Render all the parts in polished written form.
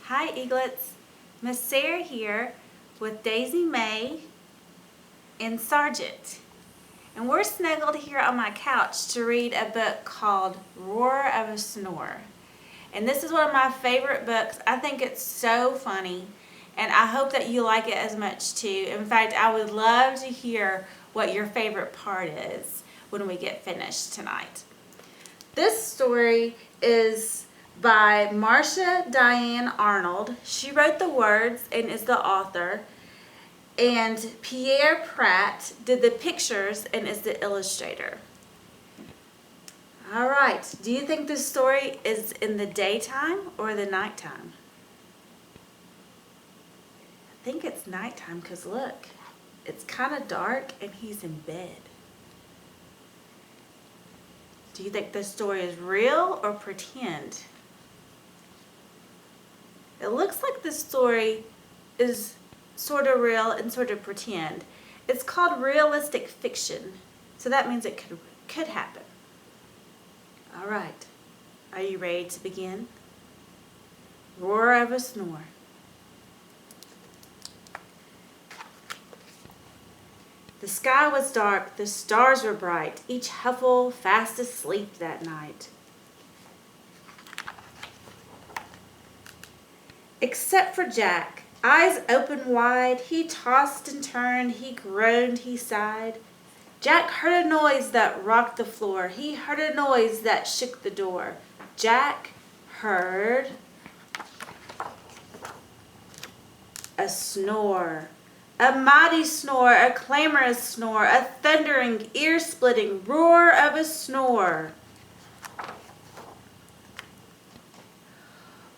Hi Eaglets, Miss Sarah here with Daisy Mae and Sargent. And we're snuggled here on my couch to read a book called Roar of a Snore. And this is one of my favorite books. I think it's so funny and I hope that you like it as much too. In fact, I would love to hear what your favorite part is when we get finished tonight. This story is by Marcia Diane Arnold. She wrote the words and is the author. And Pierre Pratt did the pictures and is the illustrator. All right, do you think this story is in the daytime or the nighttime? I think it's nighttime because look, it's kind of dark and he's in bed. Do you think this story is real or pretend? It looks like this story is sort of real and sort of pretend. It's called realistic fiction, so that means it could happen. All right, are you ready to begin? Roar of a Snore. The sky was dark, the stars were bright, each Huffle fast asleep that night. Except for Jack, eyes open wide, he tossed and turned, he groaned, he sighed. Jack heard a noise that rocked the floor, he heard a noise that shook the door. Jack heard a snore. A mighty snore, a clamorous snore, a thundering, ear-splitting roar of a snore.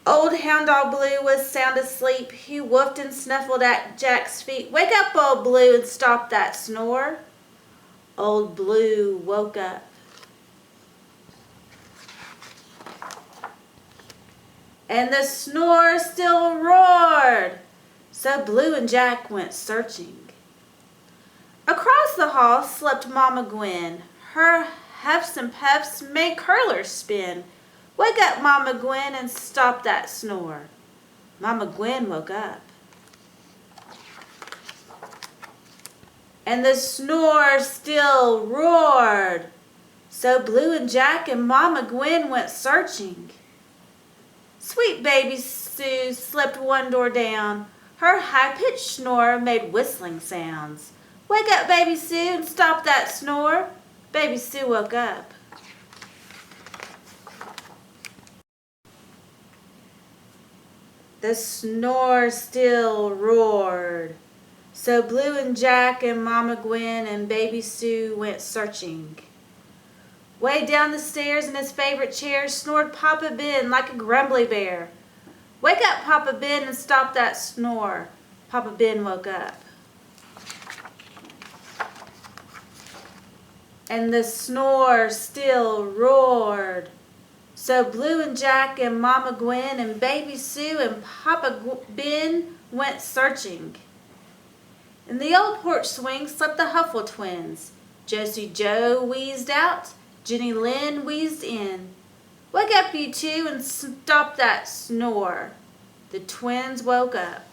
Old Hound Dog Blue was sound asleep. He woofed and snuffled at Jack's feet. Wake up, Old Blue, and stop that snore. Old Blue woke up. And the snore still roared. So Blue and Jack went searching. Across the hall slept Mama Gwen. Her huffs and puffs made curlers spin. Wake up, Mama Gwen, and stop that snore. Mama Gwen woke up. And the snore still roared. So Blue and Jack and Mama Gwen went searching. Sweet baby Sue slept one door down. Her high-pitched snore made whistling sounds. Wake up, baby Sue, and stop that snore. Baby Sue woke up. The snore still roared. So Blue and Jack and Mama Gwen and baby Sue went searching. Way down the stairs in his favorite chair snored Papa Ben like a grumbly bear. Wake up, Papa Ben, and stop that snore. Papa Ben woke up. And the snore still roared. So Blue and Jack and Mama Gwen and baby Sue and Papa Ben went searching. In the old porch swing slept the Huffle twins. Josie Joe wheezed out, Jenny Lynn wheezed in. Wake up, you two, and stop that snore. The twins woke up.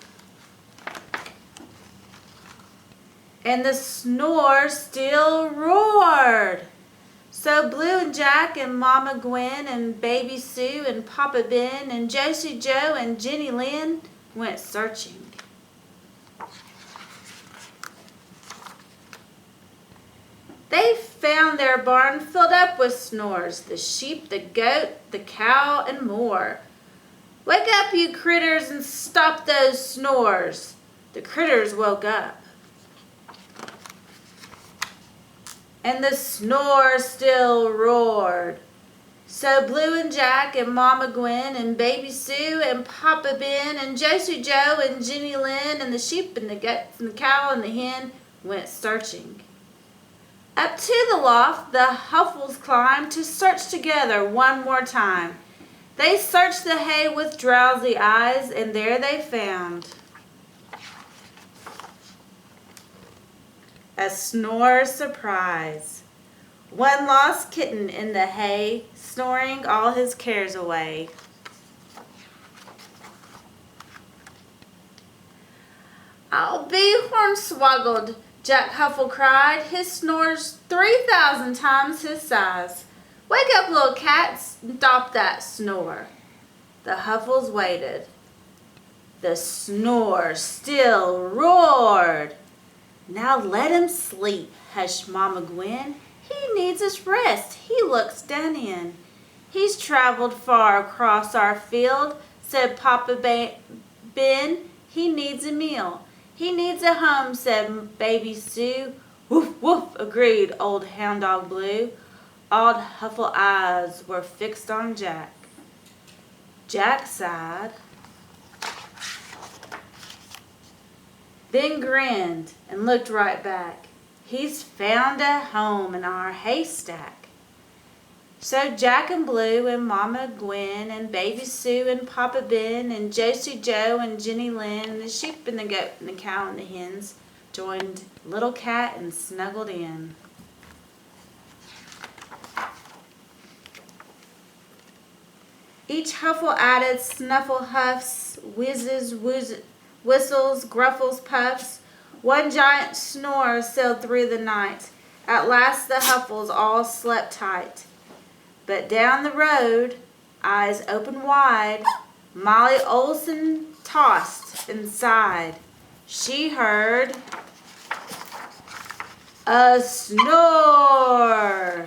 And the snore still roared. So Blue and Jack and Mama Gwen and baby Sue and Papa Ben and Josie Joe and Jenny Lynn went searching. They found their barn filled up with snores, the sheep, the goat, the cow, and more. Wake up, you critters, and stop those snores. The critters woke up. And the snore still roared. So Blue and Jack and Mama Gwen and baby Sue and Papa Ben and Josie Joe and Jenny Lynn and the sheep and the goats and the cow and the hen went searching. Up to the loft the Huffles climbed to search together one more time. They searched the hay with drowsy eyes, and there they found a snore surprise. One lost kitten in the hay, snoring all his cares away. I'll be hornswoggled, Jack Huffle cried. His snore's 3,000 times his size. Wake up, little cat, stop that snore. The Huffles waited. The snore still roared. Now let him sleep, hushed Mama Gwen. He needs his rest, he looks done in. He's traveled far across our field, said Papa Ben. He needs a meal. He needs a home, said Baby Sue. Woof, woof, agreed old Hound Dog Blue. Old Huffle eyes were fixed on Jack. Jack sighed, then grinned and looked right back. He's found a home in our haystack. So Jack and Blue and Mama Gwen and Baby Sue and Papa Ben and Josie Joe and Jenny Lynn and the sheep and the goat and the cow and the hens joined Little Cat and snuggled in. Each Huffle added snuffle huffs, whizzes, whistles, gruffles, puffs. One giant snore sailed through the night. At last the Huffles all slept tight. But down the road, eyes open wide, Molly Olson tossed and sighed. She heard a snore.